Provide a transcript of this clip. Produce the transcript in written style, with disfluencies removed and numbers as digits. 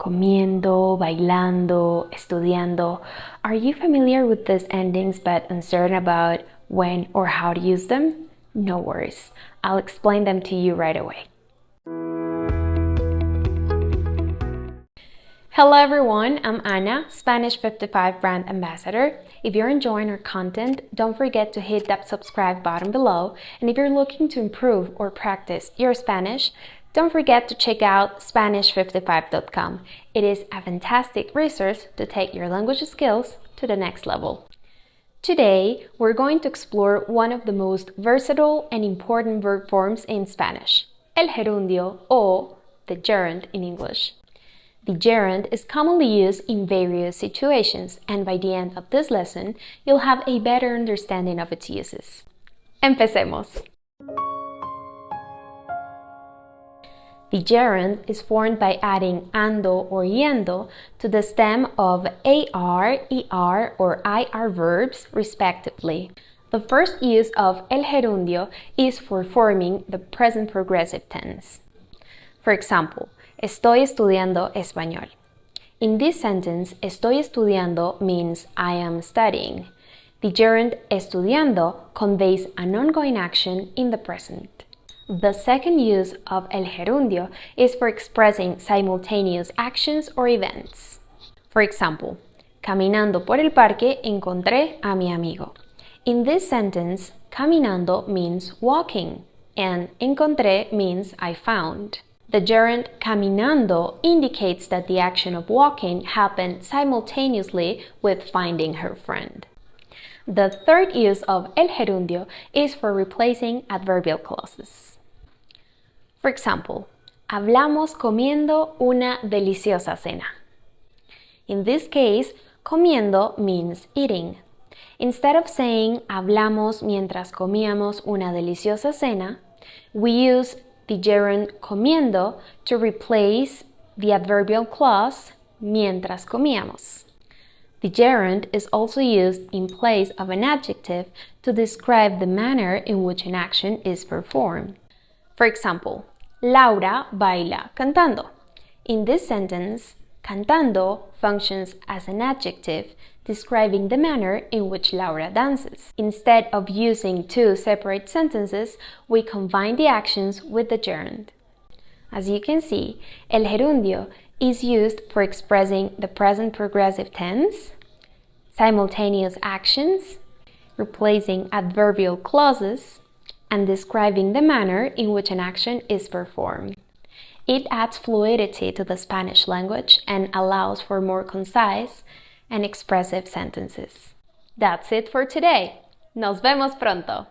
comiendo, bailando, estudiando. Are you familiar with these endings but uncertain about when or how to use them? No worries, I'll explain them to you right away. Hello everyone, I'm Ana, Spanish 55 brand ambassador. If you're enjoying our content, don't forget to hit that subscribe button below. And if you're looking to improve or practice your Spanish, don't forget to check out Spanish55.com. It is a fantastic resource to take your language skills to the next level. Today, we're going to explore one of the most versatile and important verb forms in Spanish, el gerundio, or the gerund in English. The gerund is commonly used in various situations, and by the end of this lesson, you'll have a better understanding of its uses. Empecemos! The gerund is formed by adding ando or yendo to the stem of AR, ER, or IR verbs, respectively. The first use of el gerundio is for forming the present progressive tense. For example, estoy estudiando español. In this sentence, estoy estudiando means I am studying. The gerund estudiando conveys an ongoing action in the present. The second use of el gerundio is for expressing simultaneous actions or events. For example, caminando por el parque encontré a mi amigo. In this sentence, caminando means walking, and encontré means I found. The gerund caminando indicates that the action of walking happened simultaneously with finding her friend. The third use of el gerundio is for replacing adverbial clauses. For example, hablamos comiendo una deliciosa cena. In this case, comiendo means eating. Instead of saying hablamos mientras comíamos una deliciosa cena, we use the gerund comiendo to replace the adverbial clause mientras comíamos. The gerund is also used in place of an adjective to describe the manner in which an action is performed. For example, Laura baila cantando. In this sentence, cantando functions as an adjective describing the manner in which Laura dances. Instead of using two separate sentences, we combine the actions with the gerund. As you can see, el gerundio is used for expressing the present progressive tense, simultaneous actions, replacing adverbial clauses, and describing the manner in which an action is performed. It adds fluidity to the Spanish language and allows for more concise and expressive sentences. That's it for today. Nos vemos pronto!